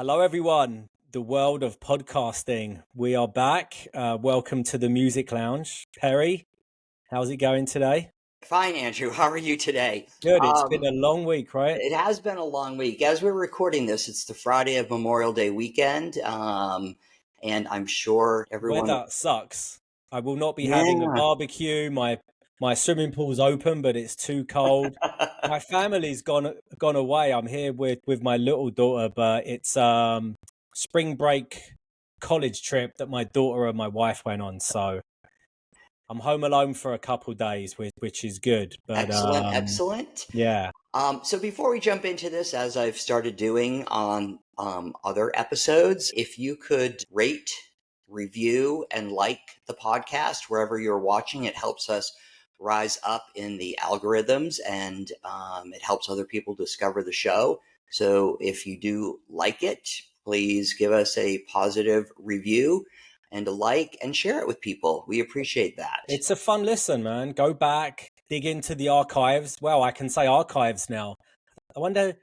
Hello, everyone. The world of podcasting. We are back. Welcome to the Music Lounge. Perry, how's it going today? Fine, Andrew. How are you today? Good. It's been a long week, right? It has been a long week. As we're recording this, it's the Friday of Memorial Day weekend, and I'm sure everyone. Weather sucks. I will not be having a Yeah. barbecue. My swimming pool's open, but it's too cold. My family's gone away. I'm here with my little daughter, but it's spring break college trip that my daughter and my wife went on. So I'm home alone for a couple days, which is good. But Excellent. yeah. So before we jump into this, as I've started doing on other episodes, if you could rate, review, and like the podcast wherever you're watching, it helps us rise up in the algorithms, and it helps other people discover the show. So if you do like it, please give us a positive review and a like and share it with people. We appreciate that. It's a fun listen, man. Go back, dig into the archives. Well, I can say archives now. I wonder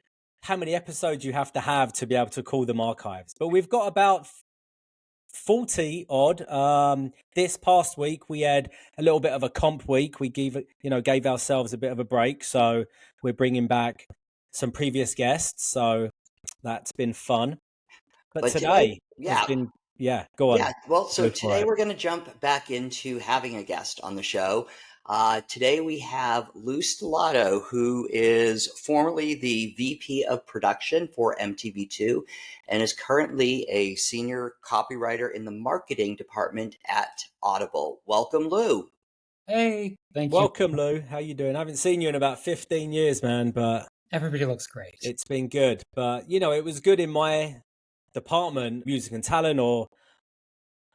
how many episodes you have to be able to call them archives. But we've got about 40 odd. This past week we had a little bit of a comp week. We gave ourselves a bit of a break. So we're bringing back some previous guests. So that's been fun. But today has been, go on. Yeah, well, so Go for today it. we're going to jump back into having a guest on the show. Today we have Lou Stellato, who is formerly the VP of production for MTV2 and is currently a senior copywriter in the marketing department at Audible. Welcome, Lou. Hey, thank you. Welcome, Lou. How you doing? I haven't seen you in about 15 years, man, but Everybody looks great. it's been good. But, it was good in my department, music and talent or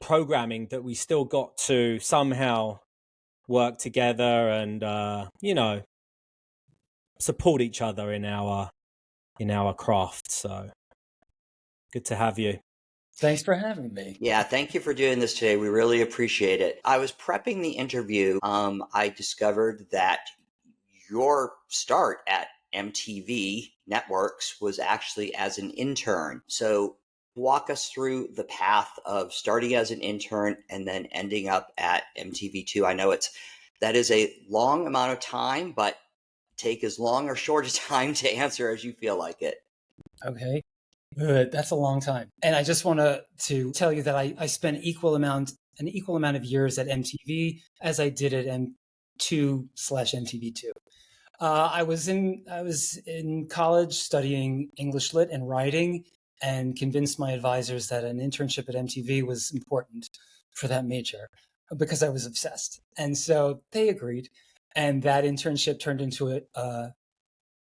programming, that we still got to somehow work together and, support each other in our craft. So good to have you. Thanks for having me. Yeah, thank you for doing this today. We really appreciate it. I was prepping the interview. I discovered that your start at MTV Networks was actually as an intern. So walk us through the path of starting as an intern and then ending up at MTV2. I know that is a long amount of time, but take as long or short a time to answer as you feel like it. Okay. Good. That's a long time. And I just want to tell you that I spent an equal amount of years at MTV as I did at M2/MTV2. I was in college studying English Lit and writing, and convinced my advisors that an internship at MTV was important for that major because I was obsessed. And so they agreed. And that internship turned into a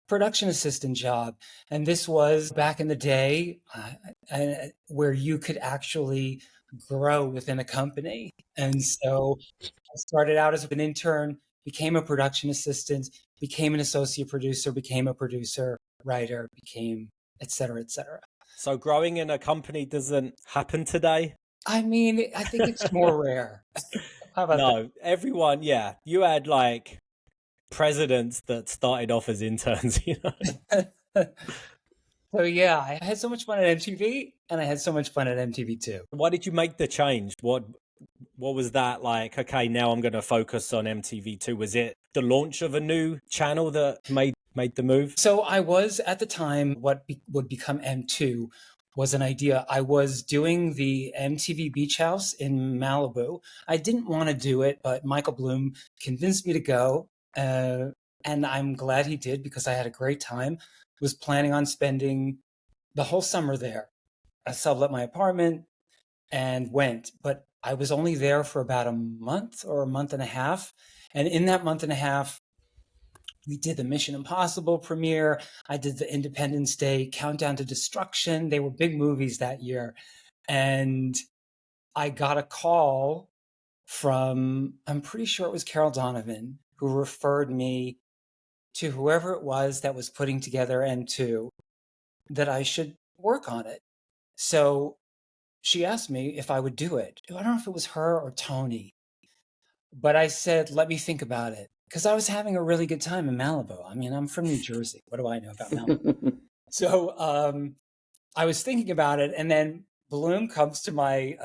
production assistant job. And this was back in the day where you could actually grow within a company. And so I started out as an intern, became a production assistant, became an associate producer, became a producer, writer, became et cetera, et cetera. So growing in a company doesn't happen today? I mean, I think it's more rare. How about No, everyone, you had like presidents that started off as interns, So yeah, I had so much fun at MTV and I had so much fun at MTV2. Why did you make the change? What was that like? Okay, now I'm going to focus on MTV2. Was it the launch of a new channel that made the move? So I was at the time what would become M2 was an idea. I was doing the MTV Beach House in Malibu. I didn't want to do it, but Michael Bloom convinced me to go. And I'm glad he did because I had a great time. Was planning on spending the whole summer there. I sublet my apartment and went, but I was only there for about a month or a month and a half. And in that month and a half, we did the Mission Impossible premiere. I did the Independence Day Countdown to Destruction. They were big movies that year. And I got a call from, I'm pretty sure it was Carol Donovan, who referred me to whoever it was that was putting together M2, that I should work on it. So she asked me if I would do it. I don't know if it was her or Tony, but I said, let me think about it. Because I was having a really good time in Malibu. I mean, I'm from New Jersey. What do I know about Malibu? So I was thinking about it, and then Bloom comes to my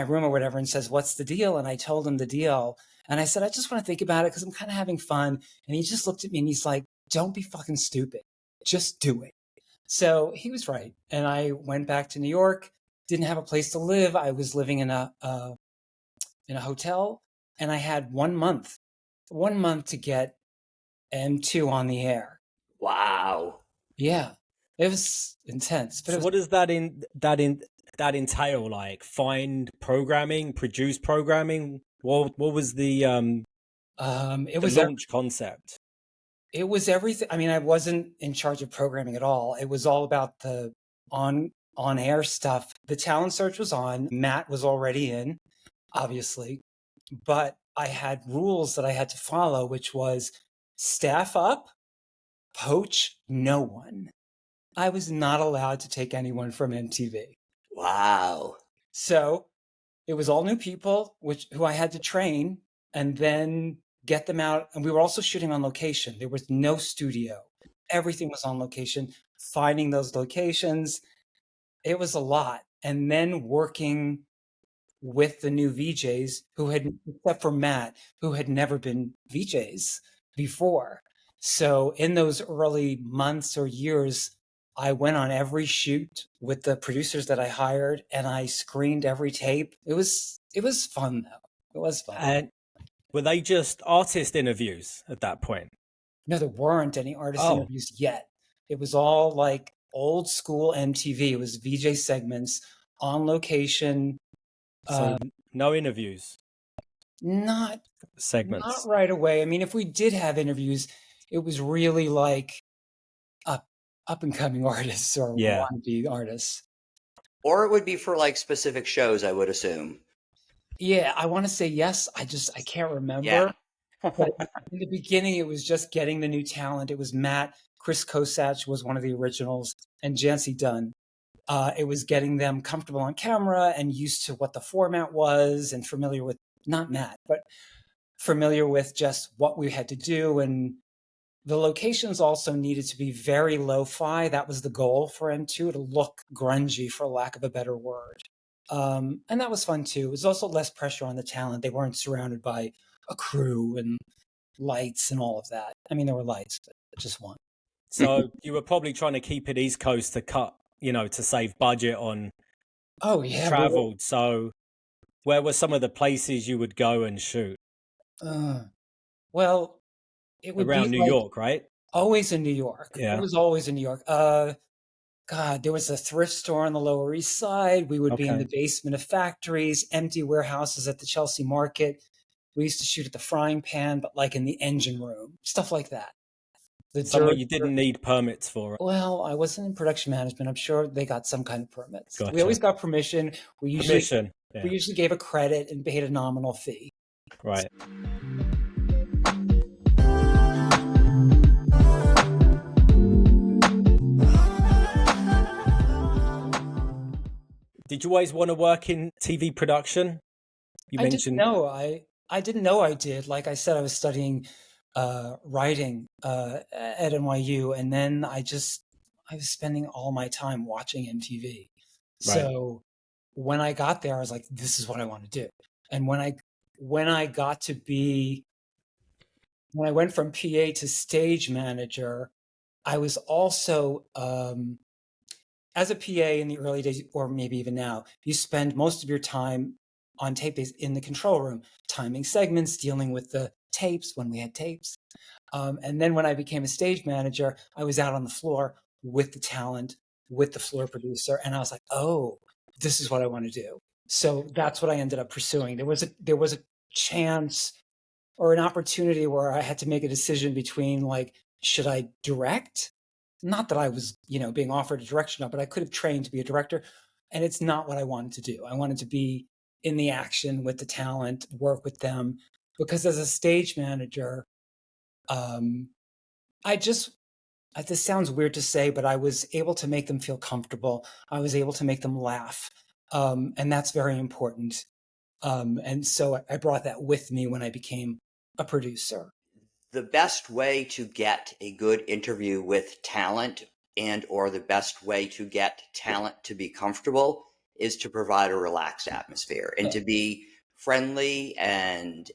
room or whatever and says, "What's the deal?" And I told him the deal, and I said, "I just want to think about it because I'm kind of having fun." And he just looked at me and he's like, "Don't be fucking stupid, just do it." So he was right, and I went back to New York. Didn't have a place to live. I was living in a hotel, and I had 1 month, 1 month to get M2 on the air. Wow. Yeah, it was intense, but So what does that entail? Like find programming, produce programming? What was the it was launch concept? it was everything. I mean, I wasn't in charge of programming at all. It was all about the on air stuff. The talent search was on. Matt was already in, obviously, but I had rules that I had to follow, which was staff up, poach no one. I was not allowed to take anyone from MTV. Wow. So it was all new people, who I had to train and then get them out. And we were also shooting on location. There was no studio. Everything was on location. Finding those locations, it was a lot. And then working with the new VJs except for Matt, who had never been VJs before. So in those early months or years, I went on every shoot with the producers that I hired, and I screened every tape. It was fun though. It was fun. And were they just artist interviews at that point? No, there weren't any artist Oh. interviews yet. It was all like old school MTV. It was VJ segments on location. So no interviews, Not segments. right away. I mean, if we did have interviews, it was really like up and coming artists or Yeah. wannabe artists. Or it would be for like specific shows, I would assume. Yeah, I want to say yes. I can't remember. Yeah. But in the beginning, it was just getting the new talent. It was Matt, Chris Kosach was one of the originals, and Jancy Dunn. It was getting them comfortable on camera and used to what the format was and familiar with, not Matt, but familiar with just what we had to do. And the locations also needed to be very lo-fi. That was the goal for M2, to look grungy, for lack of a better word. And that was fun too. It was also less pressure on the talent. They weren't surrounded by a crew and lights and all of that. I mean, there were lights, but just one. So you were probably trying to keep it East Coast to cut, to save budget on travel. So where were some of the places you would go and shoot? Well, it would around be New York, right? Always in New York. Yeah. It was always in New York. God, there was a thrift store on the Lower East Side. We would be in the basement of factories, empty warehouses at the Chelsea Market. We used to shoot at the Frying Pan, but like in the engine room, stuff like that. Somewhere you didn't need permits for it. Well, I wasn't in production management. I'm sure they got some kind of permits. Gotcha. We always got permission. We usually gave a credit and paid a nominal fee. Right. Did you always want to work in TV production? I didn't know I did. Like I said, I was studying writing at NYU, and then I was spending all my time watching MTV. Right. So when I got there, I was like, this is what I want to do. And when I went from PA to stage manager, I was also as a PA in the early days, or maybe even now, you spend most of your time on tape in the control room, timing segments, dealing with the tapes when we had tapes. And then when I became a stage manager, I was out on the floor with the talent, with the floor producer. And I was like, oh, this is what I want to do. So that's what I ended up pursuing. There was a chance or an opportunity where I had to make a decision between, like, should I direct? Not that I was, being offered a direction, but I could have trained to be a director. And it's not what I wanted to do. I wanted to be in the action with the talent, work with them. Because as a stage manager, this sounds weird to say, but I was able to make them feel comfortable. I was able to make them laugh. And that's very important. And so I brought that with me when I became a producer. The best way to get a good interview with talent and or the best way to get talent to be comfortable is to provide a relaxed atmosphere and to be friendly and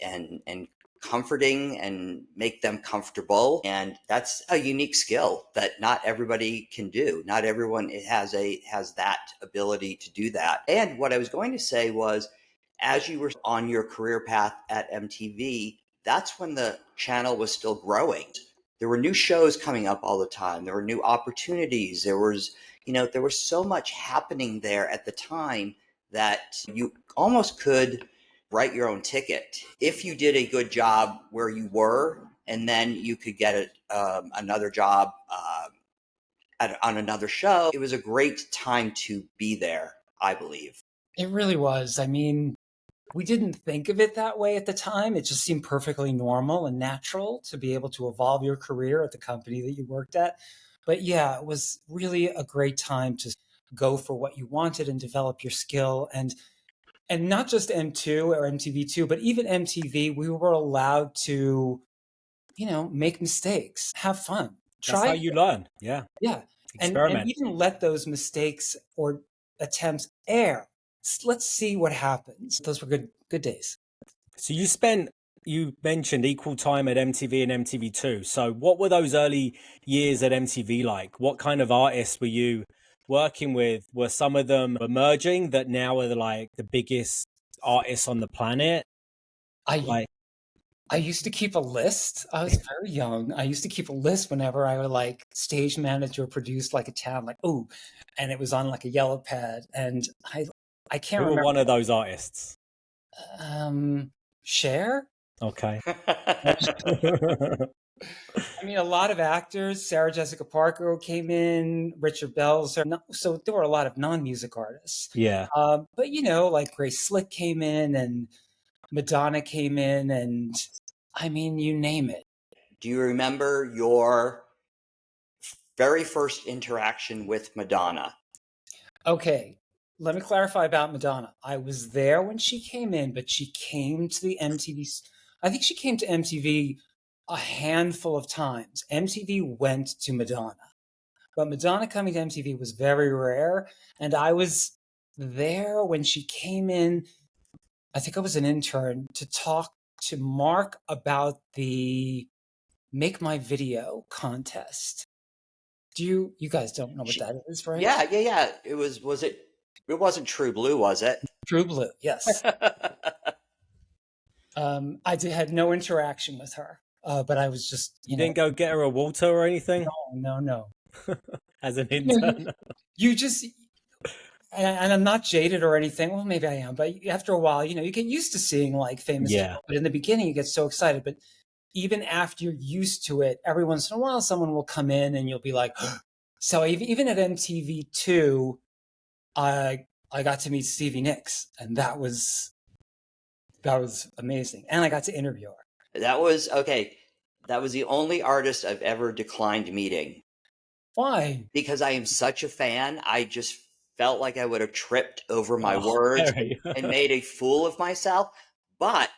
comforting and make them comfortable. And that's a unique skill that not everybody can do. Not everyone has that ability to do that. And what I was going to say was, as you were on your career path at MTV, that's when the channel was still growing. There were new shows coming up all the time. There were new opportunities. There was so much happening there at the time that you almost could write your own ticket if you did a good job where you were, and then you could get another job on another show. It was a great time to be there, I believe. It really was. I mean, we didn't think of it that way at the time. It just seemed perfectly normal and natural to be able to evolve your career at the company that you worked at. But yeah, it was really a great time to go for what you wanted and develop your skill. And not just M2 or MTV2, but even MTV, we were allowed to, make mistakes, have fun. That's how you learn. Yeah. Yeah. And even let those mistakes or attempts air. Let's see what happens. Those were good days. So you mentioned equal time at MTV and MTV2. So what were those early years at MTV like? What kind of artists were you working with? Were some of them emerging that now are like the biggest artists on the planet? I used to keep a list. I was very young. I used to keep a list whenever I would like stage manage or produce like a town, like, oh, and it was on like a yellow pad. And I can't remember. Who were one of those artists? Cher? Okay. I mean, a lot of actors. Sarah Jessica Parker came in, Richard Bell. So there were a lot of non-music artists. Yeah. But, like Grace Slick came in and Madonna came in, and I mean, you name it. Do you remember your very first interaction with Madonna? Okay, let me clarify about Madonna. I was there when she came in, but she came to the MTV. I think she came to MTV a handful of times. MTV went to Madonna, but Madonna coming to MTV was very rare. And I was there when she came in. I think I was an intern to talk to Mark about the Make My Video contest. You guys don't know what that is, right? Yeah. It wasn't True Blue, was it? True Blue, yes. I had no interaction with her, but I was just, you didn't go get her a water or anything? No. As an intern? You just, and I'm not jaded or anything. Well, maybe I am, but after a while, you get used to seeing like famous people. But in the beginning, you get so excited. But even after you're used to it, every once in a while, someone will come in and you'll be like, so even at MTV2, I got to meet Stevie Nicks, and that was amazing. And I got to interview her. That was the only artist I've ever declined meeting. Why? Because I am such a fan. I just felt like I would have tripped over my words and made a fool of myself. But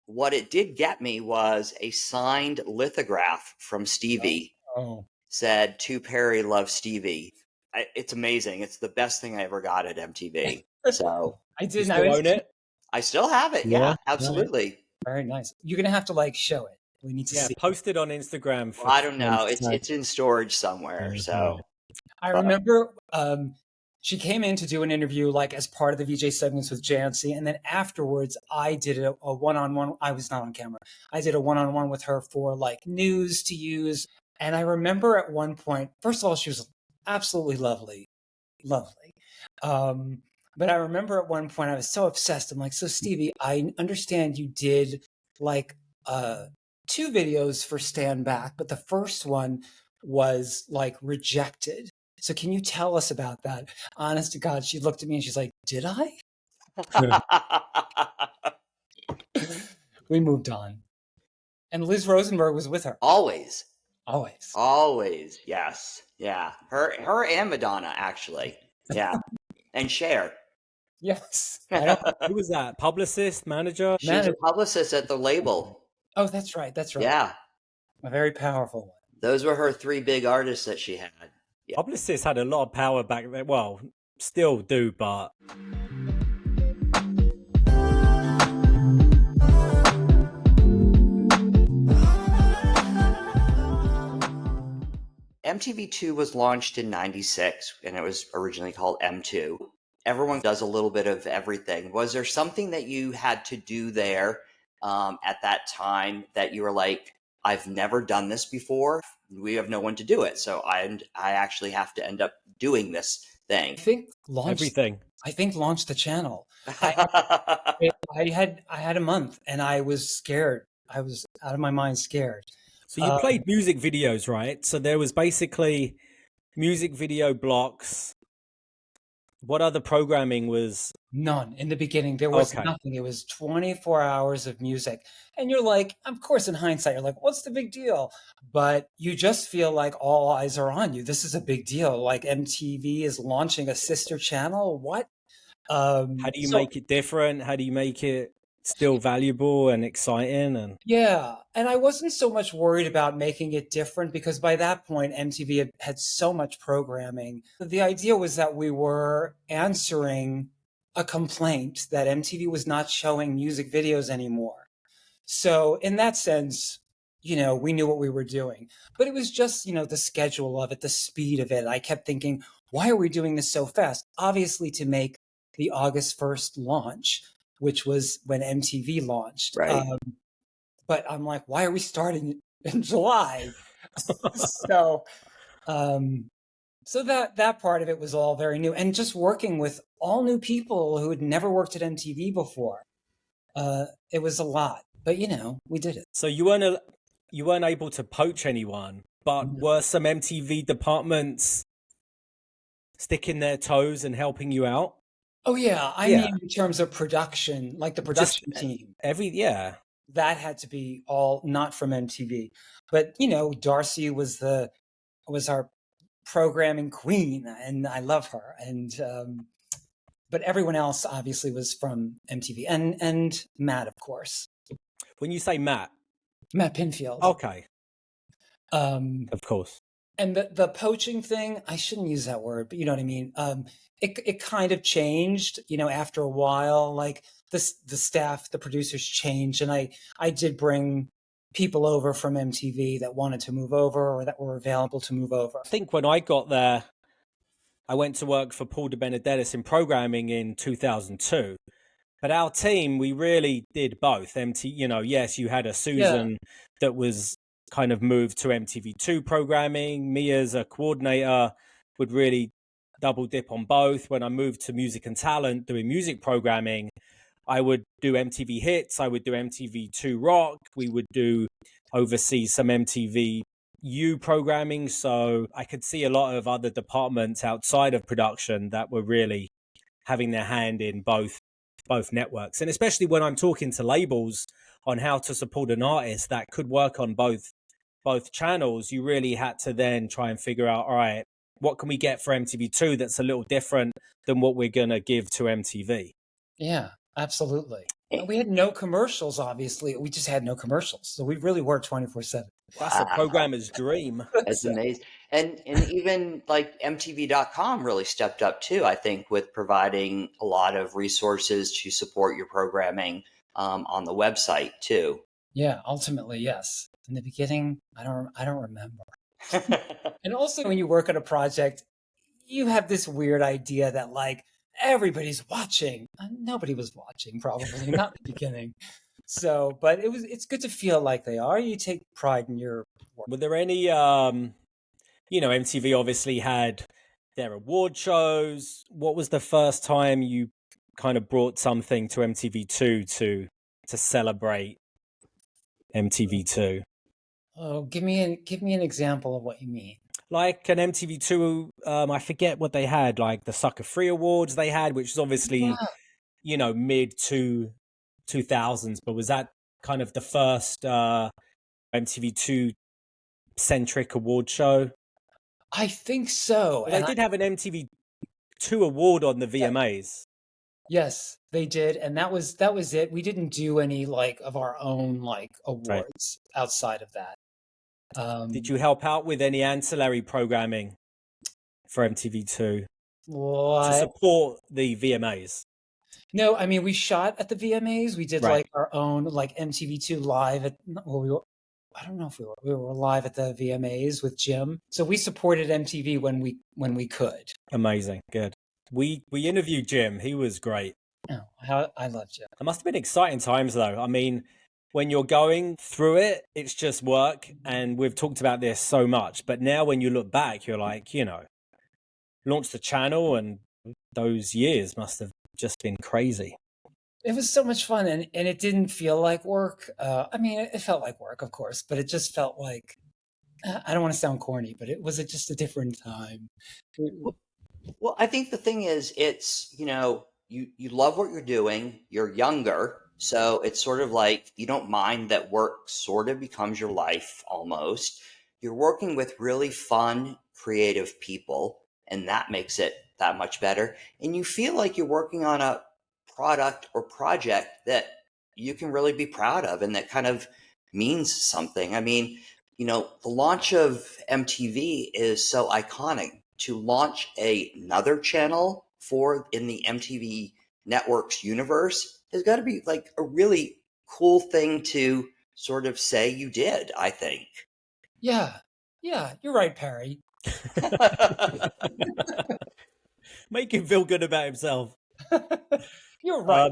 what it did get me was a signed lithograph from Stevie. Said, "To Perry, love Stevie." It's amazing. It's the best thing I ever got at MTV. So I did not own it. I still have it. Yeah, absolutely. Very nice. You're gonna have to like show it. We need to see. Post it on Instagram. Well, I don't know. It's in storage somewhere. So I remember she came in to do an interview like as part of the VJ segments with Jancy, and then afterwards I did a one-on-one. I was not on camera. I did a one-on-one with her for like news to use. And I remember at one point, first of all, she was absolutely lovely. But I remember at one point I was so obsessed. I'm like, so Stevie, I understand you did like 2 videos for Stand Back, but the first one was like rejected. So can you tell us about that? Honest to God, she looked at me and she's like, did I? We moved on. And Liz Rosenberg was with her. Always. Yes. Yeah. Her and Madonna, actually. Yeah. And Cher. Yes. Who was that? Publicist, manager? She was a publicist at the label. Oh, that's right. Yeah. A very powerful one. Those were her three big artists that she had. Yeah. Publicists had a lot of power back then. Well, still do, but MTV2 was launched in 96 and it was originally called M2. Everyone does a little bit of everything. Was there something that you had to do there at that time that you were like, I've never done this before? We have no one to do it. So I actually have to end up doing this thing. everything. I think launched the channel. I had a month and I was scared. I was out of my mind scared. So you played music videos, right? So there was basically music video blocks. What other programming was? None. In the beginning, there was Okay. nothing. It was 24 hours of music. And you're like, of course, in hindsight, you're like, what's the big deal? But you just feel like all eyes are on you. This is a big deal. Like MTV is launching a sister channel. What? How do you make it different? How do you make it still valuable and exciting? And Yeah. And I wasn't so much worried about making it different because by that point, MTV had so much programming. The idea was that we were answering a complaint that MTV was not showing music videos anymore. So in that sense, we knew what we were doing. But it was just, the schedule of it, the speed of it. I kept thinking, why are we doing this so fast? Obviously to make the August 1st launch, which was when MTV launched. Right. But I'm like, why are we starting in July? So that part of it was all very new. And just working with all new people who had never worked at MTV before. It was a lot. But, we did it. so you weren't able to poach anyone, but were some MTV departments sticking their toes and helping you out? Oh, yeah. I mean, in terms of production, like the production team. That had to be all not from MTV. But, Darcy was our programming queen, and I love her. And but everyone else obviously was from MTV, and Matt, of course. When you say Matt Pinfield. Okay. Of course. And the poaching thing, I shouldn't use that word, but you know what I mean. It kind of changed, after a while. Like the staff, the producers changed, and I did bring people over from MTV that wanted to move over or that were available to move over. I think when I got there, I went to work for Paul de Benedettis in programming in 2002. But our team, we really did both. Yes, you had a Susan that was kind of moved to MTV2 programming. Me as a coordinator would really double dip on both. When I moved to music and talent doing music programming, I would do MTV hits. I would do MTV2 rock. We would oversee some MTVU programming. So I could see a lot of other departments outside of production that were really having their hand in both networks. And especially when I'm talking to labels on how to support an artist that could work on both channels, you really had to then try and figure out, all right, what can we get for MTV2 that's a little different than what we're going to give to MTV? Yeah, absolutely. We had no commercials, obviously. We just had no commercials. So we really were 24/7. That's a programmer's dream. That's amazing. And even like MTV.com really stepped up too, I think, with providing a lot of resources to support your programming on the website too. Yeah, ultimately, yes. In the beginning, I don't remember. And also when you work on a project, you have this weird idea that like everybody's watching. Nobody was watching, probably not in the beginning. So, but it's good to feel like they are. You take pride in your work. Were there any MTV obviously had their award shows. What was the first time you kind of brought something to MTV2 to celebrate MTV2? Oh, give me an example of what you mean. Like an MTV2, I forget what they had, like the Sucker Free Awards they had, which is obviously, mid 2000s, but was that kind of the first MTV2 centric award show? I think so. Well, they did have an MTV2 award on the VMAs. Yes, they did, and that was it. We didn't do any like of our own like awards outside of that. Did you help out with any ancillary programming for MTV2 to support the VMAs? No, I mean, we shot at the VMAs. We did Right. like our own like MTV2 live at, well, I don't know if we were live at the VMAs with Jim. So we supported MTV when we could. Amazing. Good. We interviewed Jim. He was great. Oh, I love Jim. It must have been exciting times though. I mean, when you're going through it, it's just work. And we've talked about this so much, but now when you look back, you're like, you know, launched the channel and those years must have just been crazy. It was so much fun, and it didn't feel like work. I mean, it felt like work, of course, but it just felt like, I don't want to sound corny, but it was just a different time. Well, I think the thing is, it's, you know, you love what you're doing, you're younger, so it's sort of like you don't mind that work sort of becomes your life almost. You're working with really fun, creative people, and that makes it that much better. And you feel like you're working on a product or project that you can really be proud of and that kind of means something. I mean, you know, the launch of MTV is so iconic. To launch another channel for in the MTV Networks universe has got to be like a really cool thing to sort of say you did, I think. Yeah, you're right, Perry. Make him feel good about himself. You're right.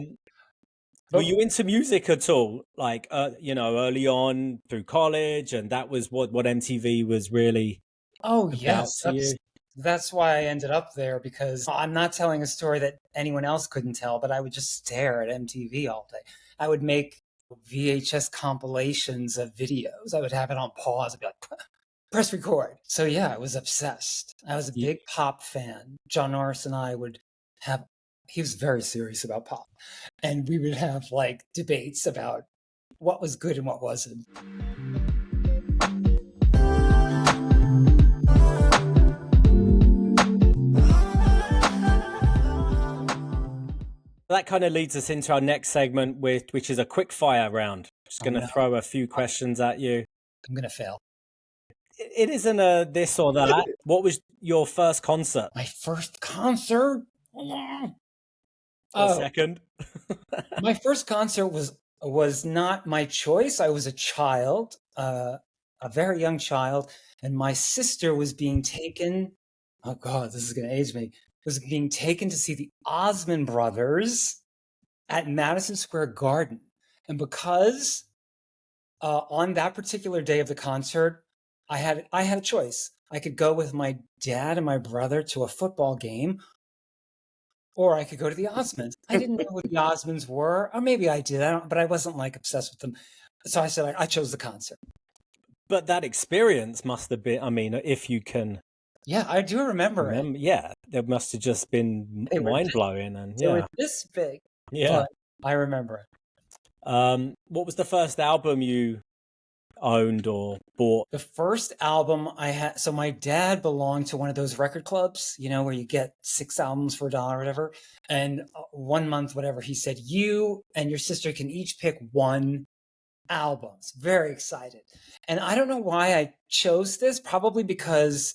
Were you into music at all? Like, you know, early on through college, and that was what MTV was really about yes, to you? that's why I ended up there, because I'm not telling a story that anyone else couldn't tell, but I would just stare at MTV all day. I would make VHS compilations of videos. I would have it on pause and be like, press record. So yeah, I was obsessed. I was a big pop fan. John Norris and I would have, he was very serious about pop, and we would have like debates about what was good and what wasn't. That kind of leads us into our next segment, which is a quick fire round. Just going to throw a few questions at you. I'm going to fail. It isn't a this or that. What was your first concert? My first concert? Second? My first concert was not my choice. I was a child, a very young child, and my sister was being taken. Oh God, this is going to age me. Was being taken to see the Osmond Brothers at Madison Square Garden, and because on that particular day of the concert, I had a choice. I could go with my dad and my brother to a football game, or I could go to the Osmonds. I didn't know what the Osmonds were, or maybe I did, but I wasn't like obsessed with them. So I said I chose the concert. But that experience must have been, I mean, if you can. Yeah, I do remember it. Yeah, it must have just been mind-blowing. And they were this big. Yeah. I remember it. What was the first album you owned or bought? The first album I had, so my dad belonged to one of those record clubs, you know, where you get 6 albums for $1 or whatever. And 1 month, whatever, he said, you and your sister can each pick 1 album. Very excited. And I don't know why I chose this, probably because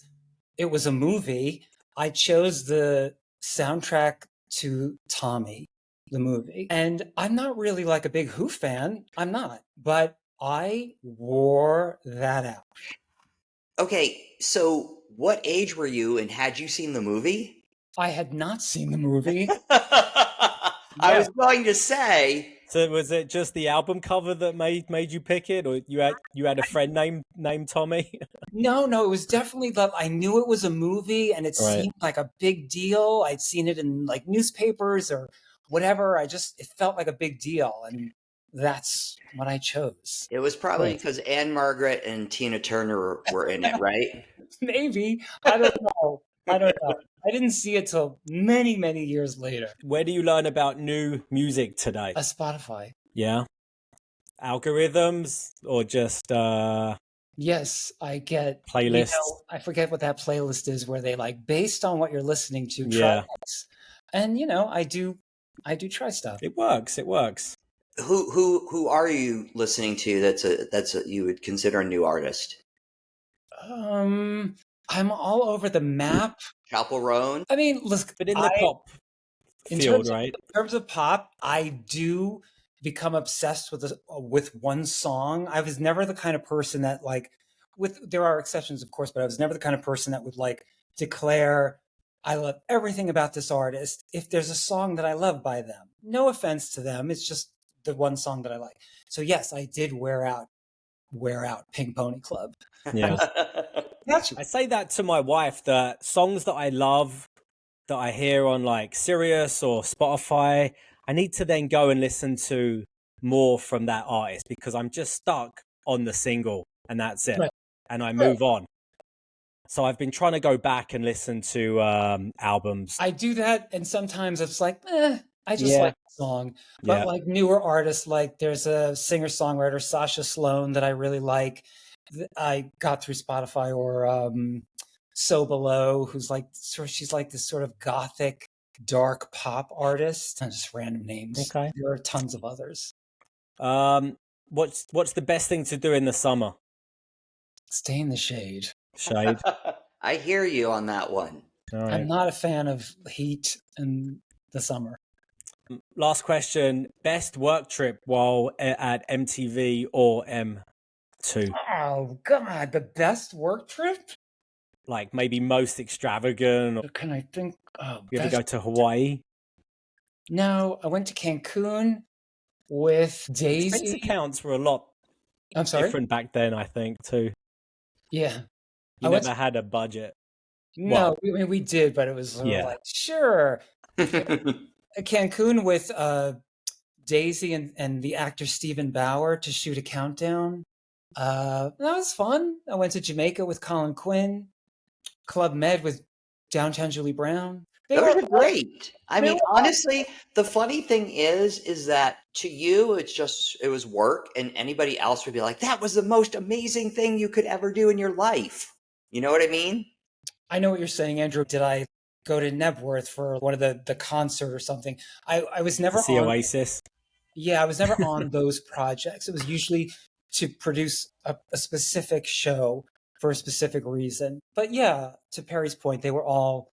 it was a movie. I chose the soundtrack to Tommy, the movie. And I'm not really like a big Who fan. I'm not. But I wore that out. Okay, so what age were you, and had you seen the movie? I had not seen the movie. I was going to say. So was it just the album cover that made you pick it, or you had a friend named Tommy? No, it was definitely that I knew it was a movie, and it seemed like a big deal. I'd seen it in like newspapers or whatever. It felt like a big deal, and that's what I chose. It was probably because Anne Margaret and Tina Turner were in it, right? Maybe. I don't know. I didn't see it till many, many years later. Where do you learn about new music today? Spotify. Yeah. Algorithms or just Yes, I get playlists. I forget what that playlist is where they like based on what you're listening to. Try this. And I do try stuff. It works. Who are you listening to? That's a you would consider a new artist? I'm all over the map. Chapel Roan? I mean, look, But in the pop in field, right? terms of pop, I do become obsessed with one song. I was never the kind of person that like, there are exceptions, of course, but I was never the kind of person that would like declare I love everything about this artist if there's a song that I love by them. No offense to them, it's just the one song that I like. So yes, I did wear out Pink Pony Club. Yeah. I say that to my wife, that songs that I love, that I hear on like Sirius or Spotify, I need to then go and listen to more from that artist because I'm just stuck on the single and that's it. Right. And I move on. So I've been trying to go back and listen to albums. I do that, and sometimes it's like, I just Yeah. like the song. But Yeah. like newer artists, like there's a singer-songwriter, Sasha Sloan, that I really like. I got through Spotify, or So Below, who's like she's like this sort of gothic, dark pop artist. And just random names. Okay. There are tons of others. What's the best thing to do in the summer? Stay in the shade. Shade. I hear you on that one. All right. I'm not a fan of heat in the summer. Last question. Best work trip while at MTV or M2? Oh God, the best work trip? Like maybe most extravagant? Or Can I think? Oh, you ever go to Hawaii? No, I went to Cancun with Daisy. Expense accounts were a lot I'm sorry? different back then, I think, too. Yeah. You never had a budget. No, we did, but it was like, sure. Cancun with Daisy and the actor Stephen Bauer to shoot a countdown. That was fun. I went to Jamaica with Colin Quinn, Club Med with Downtown Julie Brown. Those are great. I mean, honestly, the funny thing is that to you, it was work, and anybody else would be like, that was the most amazing thing you could ever do in your life. You know what I mean? I know what you're saying, Andrew. Did I go to Nebworth for one of the concert or something? I was never see Oasis. Yeah, I was never on those projects. It was usually to produce a specific show for a specific reason. But yeah, to Perry's point, they were all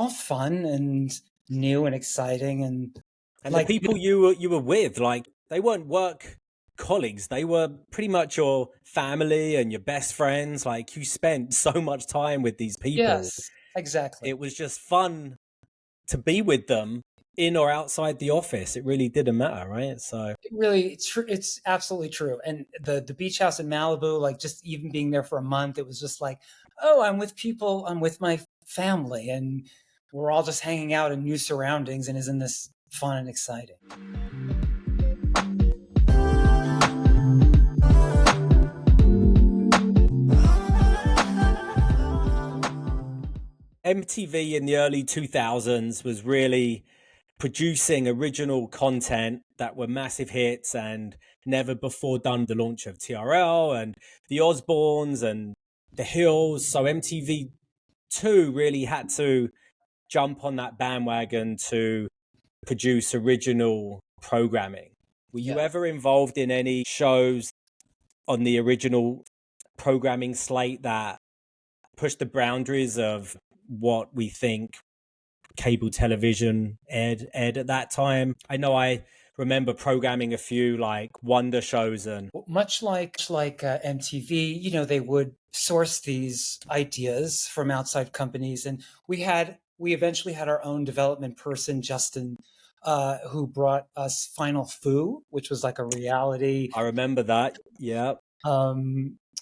fun and new and exciting, and like the people you were with, like they weren't work colleagues, they were pretty much your family and your best friends. Like you spent so much time with these people. Yes, exactly. It was just fun to be with them in or outside the office. It really didn't matter, right? So it's absolutely true. And the beach house in Malibu, like just even being there for a month, it was just like, oh, I'm with my family, and we're all just hanging out in new surroundings, and isn't this fun and exciting? MTV in the early 2000s was really producing original content that were massive hits and never before done. The launch of TRL and the Osbournes and the Hills. So MTV2 really had to jump on that bandwagon to produce original programming. Were you ever involved in any shows on the original programming slate that pushed the boundaries of what we think cable television aired at that time? I know I remember programming a few like Wonder shows, and much like MTV, they would source these ideas from outside companies, and we eventually had our own development person, Justin, who brought us Final Foo, which was like a reality. I remember that. Yeah.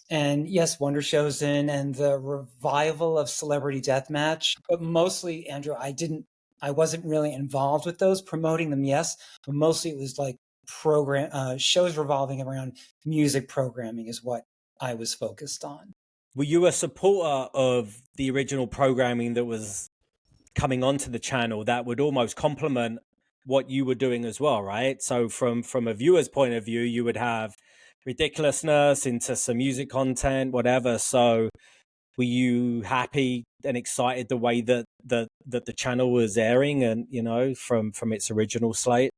And yes, Wonder shows and the revival of Celebrity Deathmatch. But mostly, Andrew, I wasn't really involved with those, promoting them, yes, but mostly it was like shows revolving around music programming is what I was focused on. Were you a supporter of the original programming that was coming onto the channel that would almost complement what you were doing as well, right? So from a viewer's point of view, you would have ridiculousness into some music content, whatever. So were you happy and excited the way that the channel was airing and, from its original slate?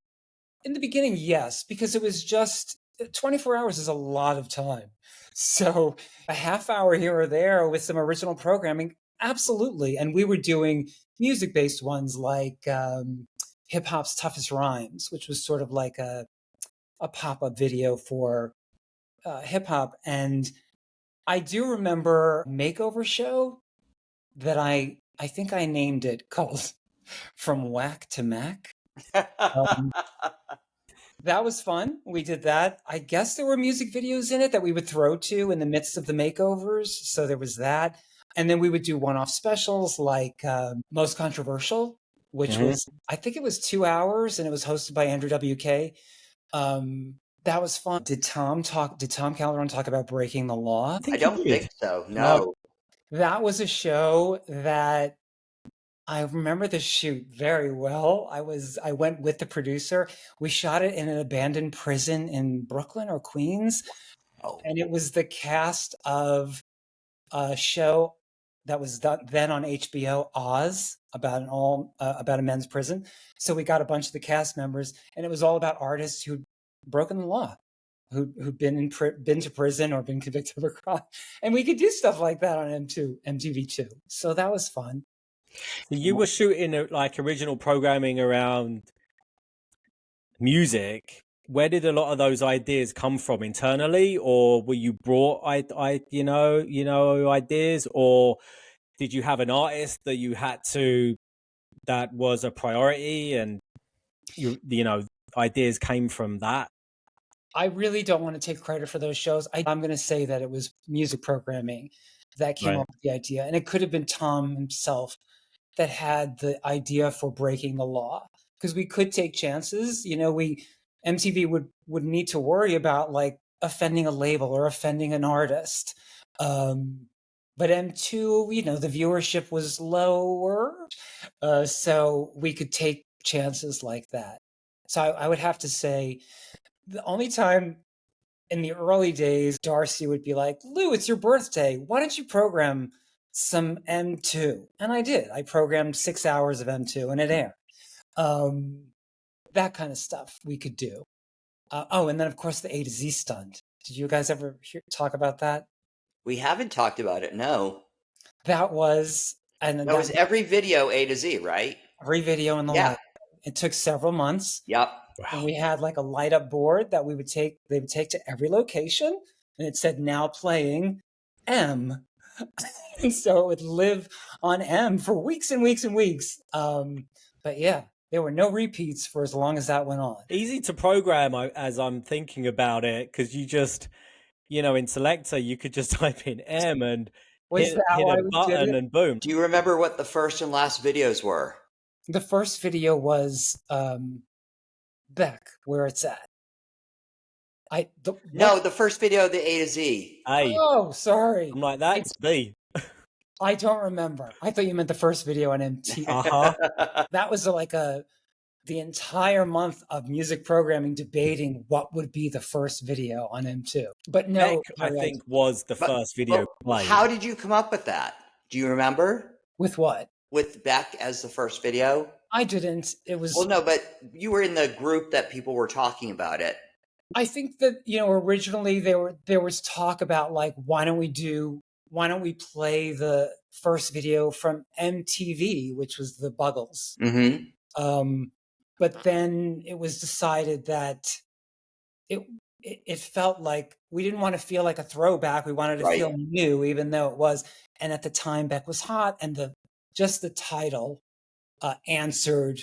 In the beginning, yes, because it was just 24 hours is a lot of time. So a half hour here or there with some original programming, absolutely. And we were doing music-based ones like Hip Hop's Toughest Rhymes, which was sort of like a pop-up video for hip hop. And I do remember a makeover show that I think I named it, called From Whack to Mac. Um, that was fun. We did that. I guess there were music videos in it that we would throw to in the midst of the makeovers. So there was that. And then we would do one-off specials like Most Controversial, which was, I think it was 2 hours, and it was hosted by Andrew WK. That was fun. Did Tom Calderon talk about breaking the law? I don't think so. No. That was a show that I remember the shoot very well. I went with the producer. We shot it in an abandoned prison in Brooklyn or Queens. Oh. And it was the cast of a show that was done then on HBO, Oz, about a men's prison. So we got a bunch of the cast members, and it was all about artists who'd broken the law, who'd been to prison or been convicted of a crime. And we could do stuff like that on MTV2. So that was fun. So you were shooting like original programming around music. Where did a lot of those ideas come from, internally, or were you brought ideas, or did you have an artist that you had to, that was a priority, and ideas came from that? I really don't want to take credit for those shows. I'm going to say that it was music programming that came up with the idea, and it could have been Tom himself that had the idea for breaking the law, because we could take chances. MTV would need to worry about like offending a label or offending an artist. But M2, the viewership was lower, so we could take chances like that. So I would have to say the only time in the early days, Darcy would be like, "Lou, it's your birthday. Why don't you program some M2?" And I did. I programmed 6 hours of M2 and it aired. That kind of stuff we could do. And then of course the A to Z stunt. Did you guys ever talk about that? We haven't talked about it. No. That was every video A to Z, right? Every video in the life. It took several months. Yep. Wow. And we had like a light up board that they would take to every location, and it said now playing M. And so it would live on M for weeks and weeks and weeks. But yeah, there were no repeats for as long as that went on. Easy to program as I'm thinking about it, because you just, in Stellato, you could just type in M and hit a button and boom. Do you remember what the first and last videos were? The first video was Beck, Where It's At. The first video, the A to Z. Oh, sorry. I'm like, that's B. I don't remember. I thought you meant the first video on MTV. That was like the entire month of music programming debating what would be the first video on M2. But no, Beck, I think, was the first video played. How did you come up with that? Do you remember? With what? With Beck as the first video? I didn't. It was... Well, no, but you were in the group that people were talking about it. I think that, originally there was talk about like, why don't we play the first video from MTV, which was the Buggles. Mm-hmm. But then it was decided that it felt like we didn't want to feel like a throwback. We wanted to feel new, even though it was. And at the time, Beck was hot, and the title answered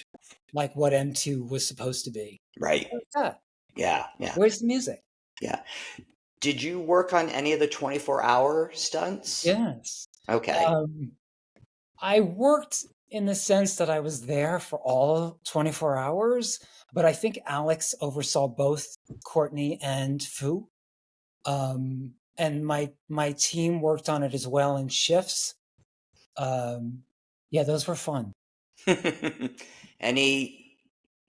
like what M2 was supposed to be. Right. Yeah. Where's the music? Yeah. Did you work on any of the 24-hour stunts? Yes. Okay. I worked in the sense that I was there for all 24 hours, but I think Alex oversaw both Courtney and Fu. And my team worked on it as well in shifts. Those were fun. Any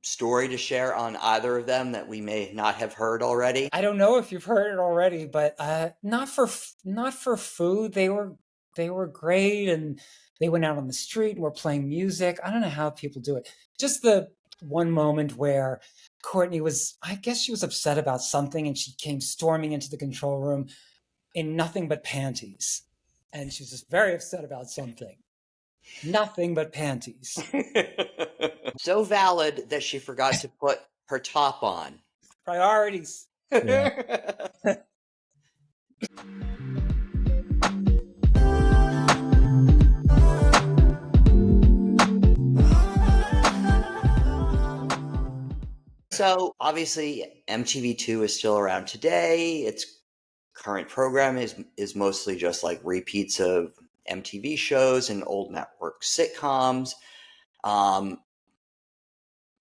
story to share on either of them that we may not have heard already? I don't know if you've heard it already, but not for Fu. They were great, and they went out on the street and were playing music. I don't know how people do it. Just the one moment where Courtney was, I guess she was upset about something, and she came storming into the control room in nothing but panties. And she was just very upset about something. Nothing but panties. So valid that she forgot to put her top on. Priorities. Yeah. So obviously MTV2 is still around today. Its current program is mostly just like repeats of MTV shows and old network sitcoms.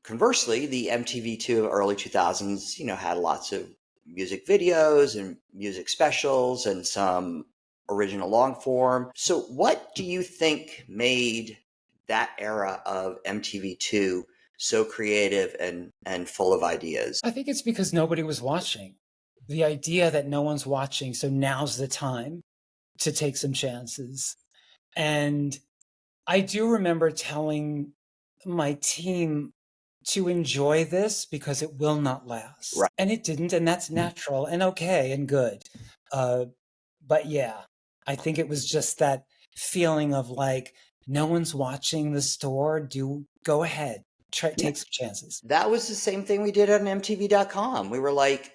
Conversely, the MTV2 of early 2000s, had lots of music videos and music specials and some original long form. So what do you think made that era of MTV2 so creative and full of ideas? I think it's because nobody was watching. The idea that no one's watching, so now's the time to take some chances. And I do remember telling my team to enjoy this because it will not last. Right. And it didn't, and that's natural and okay and good. But yeah, I think it was just that feeling of like, no one's watching the store. Go ahead, take some chances. That was the same thing we did on MTV.com. We were like,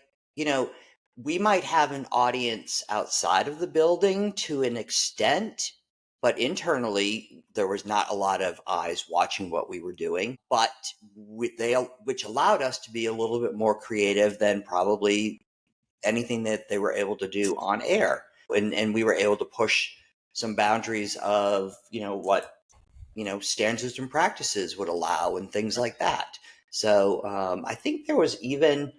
we might have an audience outside of the building to an extent, but internally there was not a lot of eyes watching what we were doing. But which allowed us to be a little bit more creative than probably anything that they were able to do on air. And we were able to push some boundaries of, what standards and practices would allow and things like that. So I think there was even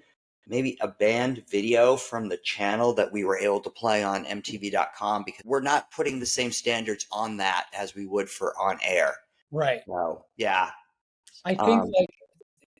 maybe a banned video from the channel that we were able to play on MTV.com because we're not putting the same standards on that as we would for on air. Right. So yeah. I think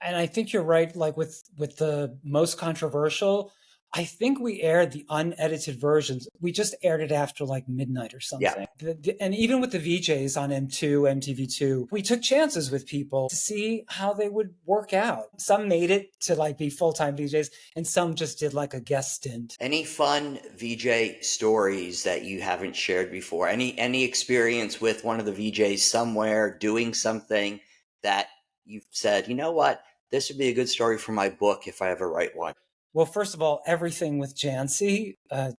and I think you're right, like with the most controversial, I think we aired the unedited versions. We just aired it after like midnight or something. Yeah. And even with the VJs on M2, MTV2, we took chances with people to see how they would work out. Some made it to like be full-time VJs, and some just did like a guest stint. Any fun VJ stories that you haven't shared before? Any experience with one of the VJs somewhere doing something that you've said, you know what, this would be a good story for my book if I ever write one? Well, first of all, everything with Jancy, and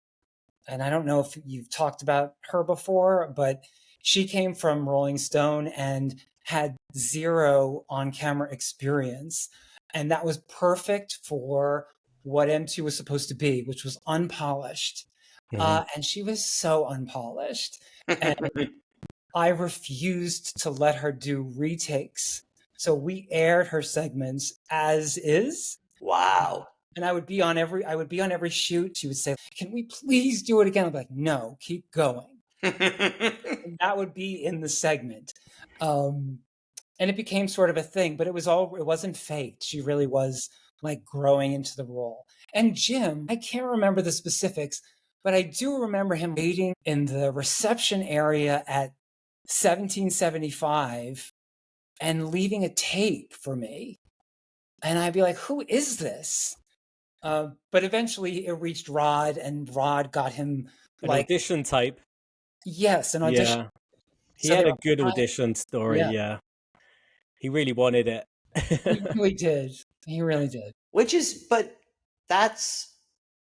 I don't know if you've talked about her before, but she came from Rolling Stone and had zero on-camera experience. And that was perfect for what M2 was supposed to be, which was unpolished. Mhm. And she was so unpolished. And I refused to let her do retakes. So we aired her segments as is. Wow. And I would be on every shoot. She would say, "Can we please do it again?" I'm like, "No, keep going." And that would be in the segment. And it became sort of a thing, but it wasn't faked. She really was like growing into the role. And Jim, I can't remember the specifics, but I do remember him waiting in the reception area at 1775 and leaving a tape for me. And I'd be like, "Who is this?" But eventually it reached Rod, and Rod got him An like audition tape. yes, an audition. Yeah. He So had they a were good trying- audition story. Yeah. Yeah. He really wanted it. He really did. He really did. But that's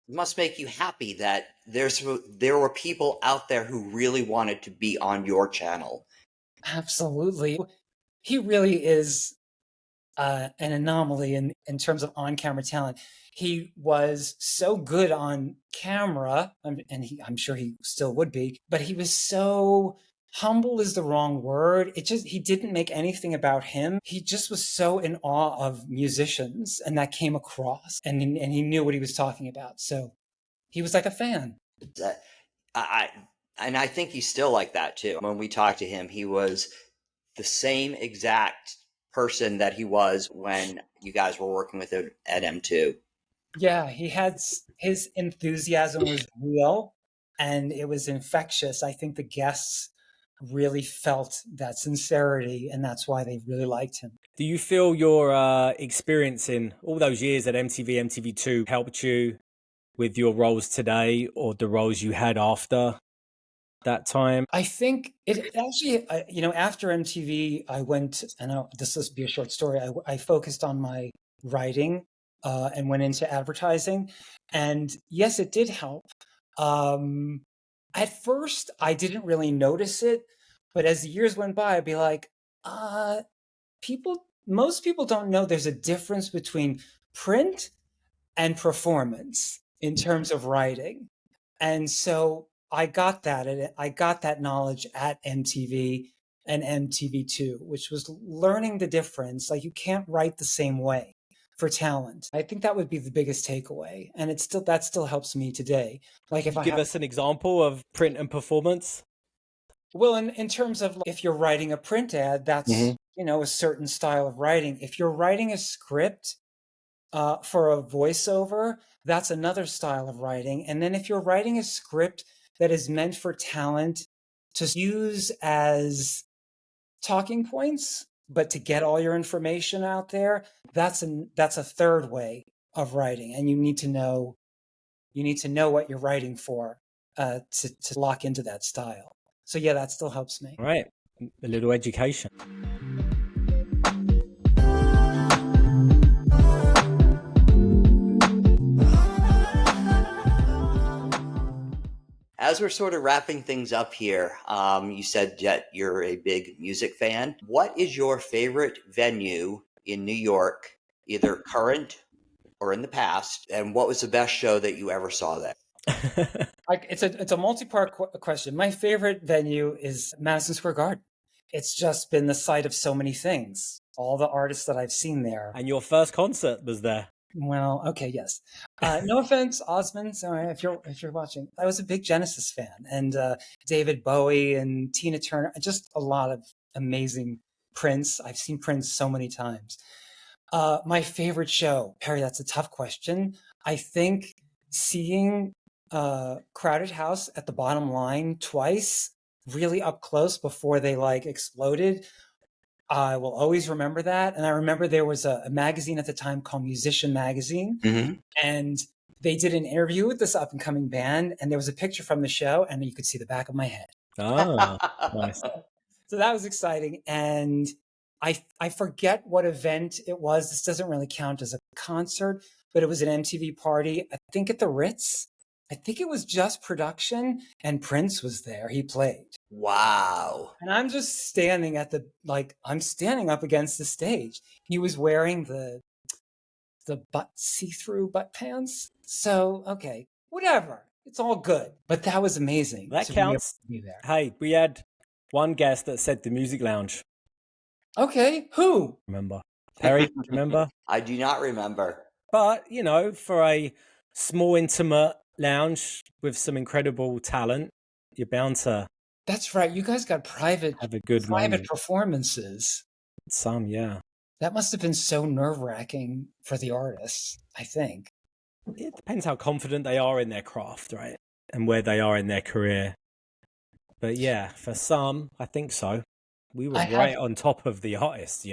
must make you happy that there were people out there who really wanted to be on your channel. Absolutely. He really is an anomaly in terms of on-camera talent. He was so good on camera, and I'm sure he still would be, but he was so humble is the wrong word. He didn't make anything about him. He just was so in awe of musicians, and that came across, and he knew what he was talking about. So he was like a fan. That I think he's still like that too. When we talked to him, he was the same exact person that he was when you guys were working with him at M2. Yeah, his enthusiasm was real, and it was infectious. I think the guests really felt that sincerity, and that's why they really liked him. Do you feel your experience in all those years at MTV, MTV2 helped you with your roles today or the roles you had after that time? I think it actually, after MTV, I went, and this will be a short story. I focused on my writing and went into advertising. And yes, it did help. At first, I didn't really notice it. But as the years went by, I'd be like, most people don't know there's a difference between print and performance in terms of writing. And so I got that knowledge at MTV and MTV2, which was learning the difference. Like, you can't write the same way for talent. I think that would be the biggest takeaway. And that still helps me today. Like, if Can I you give us an example of print and performance? Well, in terms of, if you're writing a print ad, that's, a certain style of writing. If you're writing a script for a voiceover, that's another style of writing. And then if you're writing a script that is meant for talent to use as talking points, but to get all your information out there, that's a third way of writing. And you need to know what you're writing for to lock into that style. So yeah, that still helps me. Right. A little education. As we're sort of wrapping things up here, you said that you're a big music fan. What is your favorite venue in New York, either current or in the past? And what was the best show that you ever saw there? It's a multi-part question. My favorite venue is Madison Square Garden. It's just been the site of so many things. All the artists that I've seen there. And your first concert was there. Well, okay, yes. No offense, Osmond. Sorry, if you're watching. I was a big Genesis fan, and David Bowie and Tina Turner. Just a lot of amazing Prince. I've seen Prince so many times. My favorite show, Perry. That's a tough question. I think seeing Crowded House at the Bottom Line twice, really up close before they exploded. I will always remember that. And I remember there was a magazine at the time called Musician Magazine. Mm-hmm. And they did an interview with this up and coming band. And there was a picture from the show, and you could see the back of my head. Oh, nice. So that was exciting. And I forget what event it was. This doesn't really count as a concert, but it was an MTV party, I think at the Ritz. I think it was just production, and Prince was there. He played. Wow. And I'm just standing I'm standing up against the stage. He was wearing the see-through butt pants. So, okay, whatever. It's all good. But that was amazing. That counts. Be there. Hey, we had one guest that said the Music Lounge. Okay, who? Remember? Perry, do you remember? I do not remember. But, for a small, intimate lounge with some incredible talent, you're bound to... That's right. You guys got private moment. performances. Some, yeah. That must have been so nerve-wracking for the artists, I think. It depends how confident they are in their craft, right? And where they are in their career. But yeah, for some, I think so. We were on top of the artists,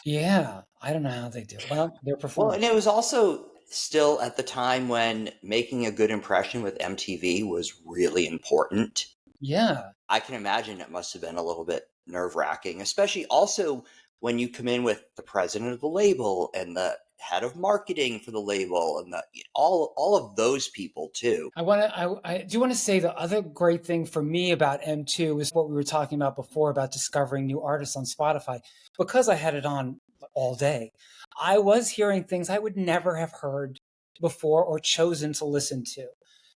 Yeah, I don't know how they do. Well, they're performing. Well, and it was also still at the time when making a good impression with MTV was really important. Yeah. I can imagine it must have been a little bit nerve-wracking, especially also when you come in with the president of the label and the head of marketing for the label and all of those people too. I do want to say the other great thing for me about M2 is what we were talking about before about discovering new artists on Spotify. Because I had it on all day, I was hearing things I would never have heard before or chosen to listen to.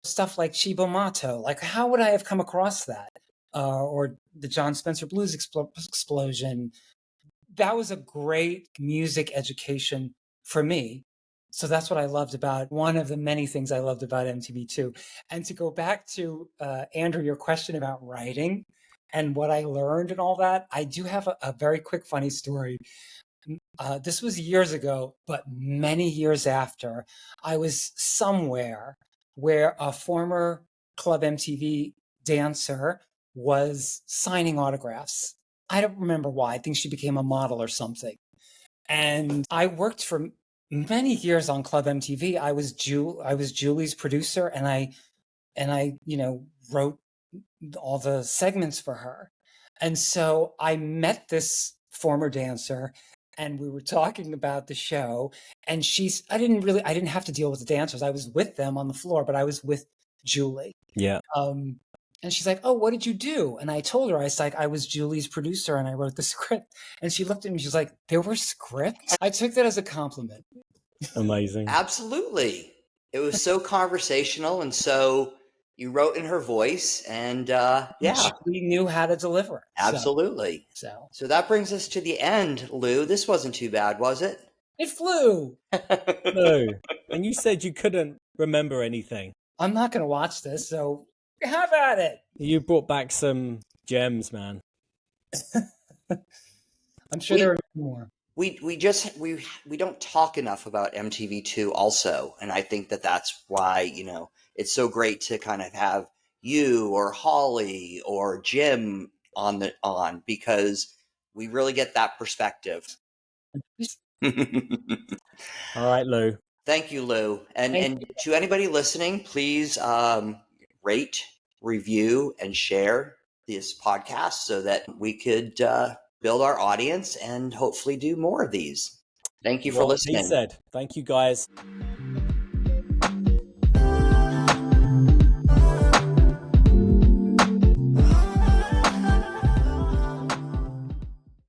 Stuff like Chibo Mato. How would I have come across that? Or the John Spencer Blues Explosion. That was a great music education for me. So that's what I loved about, one of the many things I loved about MTV2. And to go back to, Andrew, your question about writing and what I learned and all that, I do have a very quick funny story. This was years ago, but many years after. I was somewhere where a former Club MTV dancer was signing autographs. I don't remember why. I think she became a model or something. And I worked for many years on Club MTV. I was Julie's producer, and I wrote all the segments for her. And so I met this former dancer, and we were talking about the show, and I didn't have to deal with the dancers. I was with them on the floor, but I was with Julie. Yeah. And she's like, "Oh, what did you do?" And I told her, I was Julie's producer and I wrote the script. And she looked at me, she's like, "There were scripts?" I took that as a compliment. Amazing. Absolutely. It was so conversational, and so you wrote in her voice, and yeah. We knew how to deliver. Absolutely. So that brings us to the end, Lou. This wasn't too bad, was it? It flew. No. And you said you couldn't remember anything. I'm not going to watch this, so have at it. You brought back some gems, man. I'm sure there are more. We don't talk enough about MTV2 also, and I think that's why, it's so great to kind of have you or Holly or Jim on because we really get that perspective. All right, Lou. Thank you, Lou. And to anybody listening, please rate, review, and share this podcast so that we could build our audience and hopefully do more of these. Thank you for listening. He said, thank you, guys.